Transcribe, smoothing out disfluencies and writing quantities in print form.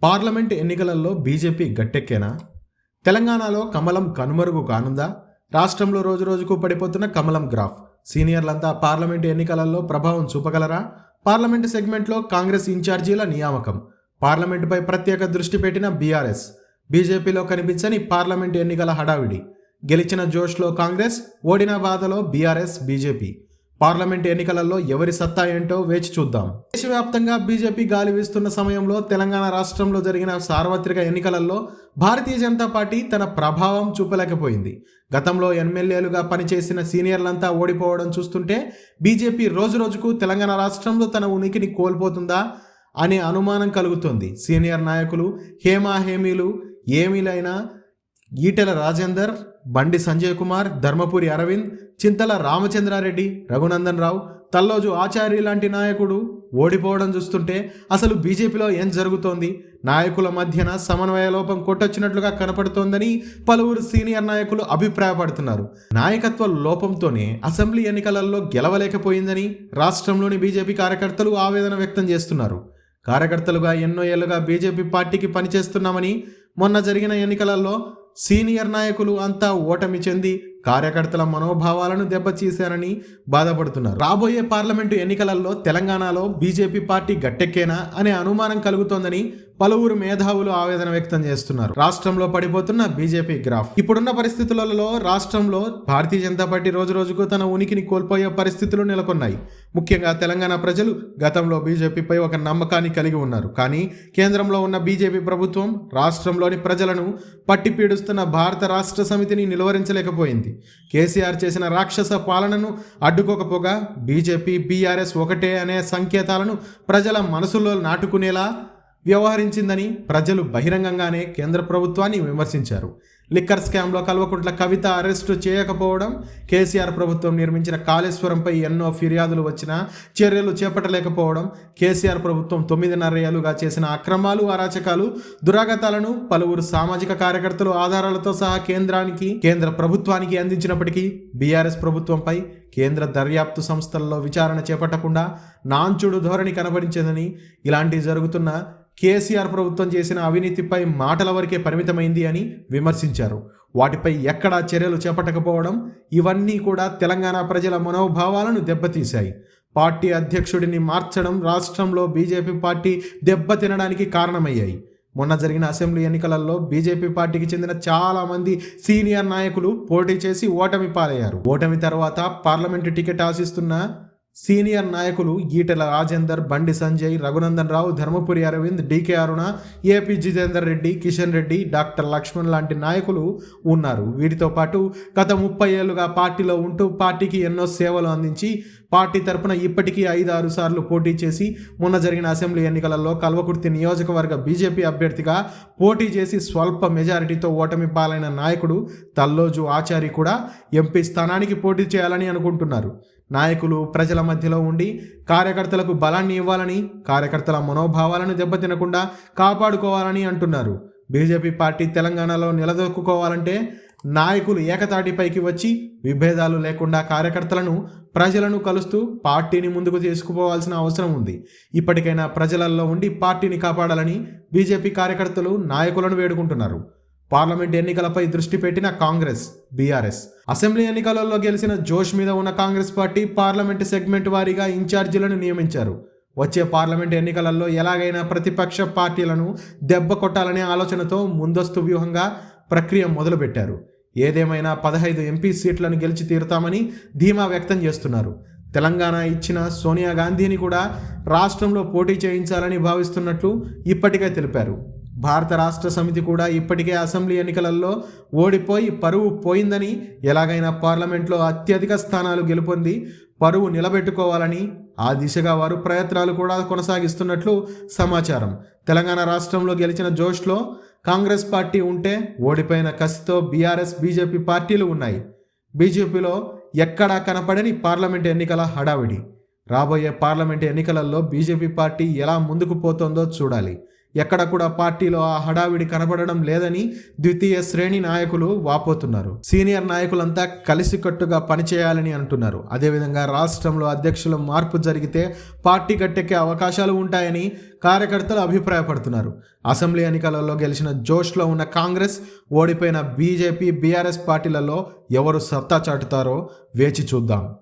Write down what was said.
Parliament ఎన్నికలలో BJP గట్టెక్కేనా? తెలంగాణలో కమలం కనుమరుగు కానుందా? రాష్ట్రంలో రోజురోజుకు పడిపోతున్న కమలం గ్రాఫ్. సీనియర్లంతా పార్లమెంట్ ఎన్నికలలో ప్రభావం చూపగలరా? పార్లమెంటు సెగ్మెంట్లో కాంగ్రెస్ ఇన్ఛార్జీల నియామకం. పార్లమెంటుపై ప్రత్యేక దృష్టి పెట్టిన బీఆర్ఎస్. బీజేపీలో కనిపించని పార్లమెంట్ ఎన్నికల హడావిడి. గెలిచిన జోష్లో కాంగ్రెస్, ఓడిన బాధలో బీఆర్ఎస్, బీజేపీ. పార్లమెంట్ ఎన్నికలలో ఎవరి సత్తా ఏంటో వేచి చూద్దాం. దేశవ్యాప్తంగా బీజేపీ గాలి వీస్తున్న సమయంలో తెలంగాణ రాష్ట్రంలో జరిగిన సార్వత్రిక ఎన్నికలలో భారతీయ జనతా పార్టీ తన ప్రభావం చూపలేకపోయింది. గతంలో ఎమ్మెల్యేలుగా పనిచేసిన సీనియర్లంతా ఓడిపోవడం చూస్తుంటే బీజేపీ రోజురోజుకు తెలంగాణ రాష్ట్రంలో తన ఉనికిని కోల్పోతుందా అనే అనుమానం కలుగుతోంది. సీనియర్ నాయకులు హేమీలు ఏమీలైనా ఈటెల రాజేందర్, బండి సంజయ్ కుమార్, ధర్మపురి అరవింద్, చింతల రామచంద్రారెడ్డి, రఘునందన్ రావు, తల్లోజు ఆచార్య లాంటి నాయకుడు ఓడిపోవడం చూస్తుంటే అసలు బీజేపీలో ఏం జరుగుతోంది? నాయకుల మధ్యన సమన్వయ లోపం కొట్టొచ్చినట్లుగా కనపడుతోందని పలువురు సీనియర్ నాయకులు అభిప్రాయపడుతున్నారు. నాయకత్వ లోపంతోనే అసెంబ్లీ ఎన్నికలలో గెలవలేకపోయిందని రాష్ట్రంలోని బీజేపీ కార్యకర్తలు ఆవేదన వ్యక్తం చేస్తున్నారు. కార్యకర్తలుగా ఎన్నో ఏళ్లుగా బీజేపీ పార్టీకి పనిచేస్తున్నామని మొన్న జరిగిన ఎన్నికలలో సీనియర్ నాయకులు అంతా ఓటమి చెంది కార్యకర్తల మనోభావాలను దెబ్బతీశారని బాధపడుతున్నారు. రాబోయే పార్లమెంటు ఎన్నికలలో తెలంగాణలో బీజేపీ పార్టీ గట్టెక్కేనా అనే అనుమానం కలుగుతోందని పలువురు మేధావులు ఆవేదన వ్యక్తం చేస్తున్నారు. రాష్ట్రంలో పడిపోతున్న బీజేపీ గ్రాఫ్. ఇప్పుడున్న పరిస్థితులలో రాష్ట్రంలో భారతీయ జనతా పార్టీ రోజురోజుకు తన ఉనికిని కోల్పోయే పరిస్థితులు నెలకొన్నాయి. ముఖ్యంగా తెలంగాణ ప్రజలు గతంలో బీజేపీపై ఒక నమ్మకాన్ని కలిగి ఉన్నారు. కానీ కేంద్రంలో ఉన్న బీజేపీ ప్రభుత్వం రాష్ట్రంలోని ప్రజలను పట్టి పీడుస్తున్న భారత రాష్ట్ర సమితిని నిలువరించలేకపోయింది. కేసీఆర్ చేసిన రాక్షస పాలనను అడ్డుకోకపోగా బీజేపీ, బీఆర్ఎస్ ఒకటే అనే సంకేతాలను ప్రజల మనసులో నాటుకునేలా వ్యవహరించిందని ప్రజలు బహిరంగంగానే కేంద్ర ప్రభుత్వాన్ని విమర్శించారు. లిక్కర్ స్కామ్లో కల్వకుంట్ల కవిత అరెస్టు చేయకపోవడం, కేసీఆర్ ప్రభుత్వం నిర్మించిన కాళేశ్వరంపై ఎన్నో ఫిర్యాదులు వచ్చినా చర్యలు చేపట్టలేకపోవడం, కేసీఆర్ ప్రభుత్వం 9.5 ఏళ్లుగా చేసిన అక్రమాలు, అరాచకాలు, దురాగతాలను పలువురు సామాజిక కార్యకర్తలు ఆధారాలతో సహా కేంద్ర ప్రభుత్వానికి అందించినప్పటికీ బీఆర్ఎస్ ప్రభుత్వంపై కేంద్ర దర్యాప్తు సంస్థల్లో విచారణ చేపట్టకుండా నాంచుడు ధోరణి కనబరించిందని, ఇలాంటివి జరుగుతున్న కేసీఆర్ ప్రభుత్వం చేసిన అవినీతిపై మాటల వరకే పరిమితమైంది అని విమర్శించారు. వాటిపై ఎక్కడా చర్యలు చేపట్టకపోవడం, ఇవన్నీ కూడా తెలంగాణ ప్రజల మనోభావాలను దెబ్బతీశాయి. పార్టీ అధ్యక్షుడిని మార్చడం రాష్ట్రంలో బీజేపీ పార్టీ దెబ్బతినడానికి కారణమయ్యాయి. మొన్న జరిగిన అసెంబ్లీ ఎన్నికలలో బీజేపీ పార్టీకి చెందిన చాలా మంది సీనియర్ నాయకులు పోటీ చేసి ఓటమి పాలయ్యారు. ఓటమి తర్వాత పార్లమెంటు టికెట్ ఆశిస్తున్న సీనియర్ నాయకులు ఈటెల రాజేందర్, బండి సంజయ్, రఘునందన్ రావు, ధర్మపురి అరవింద్, డీకే అరుణ, ఏపీ జితేందర్ రెడ్డి, కిషన్ రెడ్డి, డాక్టర్ లక్ష్మణ్ లాంటి నాయకులు ఉన్నారు. వీటితో పాటు గత 30 ఏళ్లుగా పార్టీలో ఉంటూ పార్టీకి ఎన్నో సేవలు అందించి పార్టీ తరపున ఇప్పటికీ 5-6 సార్లు పోటీ చేసి మొన్న జరిగిన అసెంబ్లీ ఎన్నికలలో కల్వకుర్తి నియోజకవర్గ బీజేపీ అభ్యర్థిగా పోటీ చేసి స్వల్ప మెజారిటీతో ఓటమి పాలైన నాయకుడు తల్లోజు ఆచారి కూడా ఎంపీ స్థానానికి పోటీ చేయాలని అనుకుంటున్నారు. నాయకులు ప్రజల మధ్యలో ఉండి కార్యకర్తలకు బలాన్ని ఇవ్వాలని, కార్యకర్తల మనోభావాలను దెబ్బతినకుండా కాపాడుకోవాలని అంటున్నారు. బీజేపీ పార్టీ తెలంగాణలో నిలదొక్కుకోవాలంటే నాయకులు ఏకతాటిపైకి వచ్చి విభేదాలు లేకుండా కార్యకర్తలను, ప్రజలను కలుస్తూ పార్టీని ముందుకు తీసుకుపోవాల్సిన అవసరం ఉంది. ఇప్పటికైనా ప్రజలలో ఉండి పార్టీని కాపాడాలని బీజేపీ కార్యకర్తలు నాయకులను వేడుకుంటున్నారు. పార్లమెంట్ ఎన్నికలపై దృష్టి పెట్టిన కాంగ్రెస్, బీఆర్ఎస్. అసెంబ్లీ ఎన్నికలలో గెలిచిన జోష్ మీద ఉన్న కాంగ్రెస్ పార్టీ పార్లమెంటు సెగ్మెంట్ వారీగా ఇన్ఛార్జీలను నియమించారు. వచ్చే పార్లమెంట్ ఎన్నికలలో ఎలాగైనా ప్రతిపక్ష పార్టీలను దెబ్బ కొట్టాలనే ఆలోచనతో ముందస్తు వ్యూహంగా ప్రక్రియ మొదలుపెట్టారు. ఏదేమైనా 15 ఎంపీ సీట్లను గెలిచి తీరుతామని ధీమా వ్యక్తం చేస్తున్నారు. తెలంగాణ ఇచ్చిన సోనియా గాంధీని కూడా రాష్ట్రంలో పోటీ చేయించాలని భావిస్తున్నట్లు ఇప్పటికే తెలిపారు. భారత రాష్ట్ర సమితి కూడా ఇప్పటికే అసెంబ్లీ ఎన్నికలలో ఓడిపోయి పరువు పోయిందని, ఎలాగైనా పార్లమెంట్లో అత్యధిక స్థానాలు గెలుపొంది పరువు నిలబెట్టుకోవాలని ఆ దిశగా వారు ప్రయత్నాలు కూడా కొనసాగిస్తున్నట్లు సమాచారం. తెలంగాణ రాష్ట్రంలో గెలిచిన జోష్లో కాంగ్రెస్ పార్టీ ఉంటే ఓడిపోయిన కసితో బీఆర్ఎస్, బీజేపీ పార్టీలు ఉన్నాయి. బీజేపీలో ఎక్కడా కనపడని పార్లమెంట్ ఎన్నికల హడావిడి. రాబోయే పార్లమెంట్ ఎన్నికలలో బీజేపీ పార్టీ ఎలా ముందుకు పోతుందో చూడాలి. ఎక్కడ కూడా పార్టీలో ఆ హడావిడి కనబడడం లేదని ద్వితీయ శ్రేణి నాయకులు వాపోతున్నారు. సీనియర్ నాయకులంతా కలిసికట్టుగా పనిచేయాలని అంటున్నారు. అదేవిధంగా రాష్ట్రంలో అధ్యక్షుల మార్పు జరిగితే పార్టీ గట్టెక్కే అవకాశాలు ఉంటాయని కార్యకర్తలు అభిప్రాయపడుతున్నారు. అసెంబ్లీ ఎన్నికలలో గెలిచిన జోష్లో ఉన్న కాంగ్రెస్, ఓడిపోయిన బీజేపీ, బీఆర్ఎస్ పార్టీలలో ఎవరు సత్తా చాటుతారో వేచి చూద్దాం.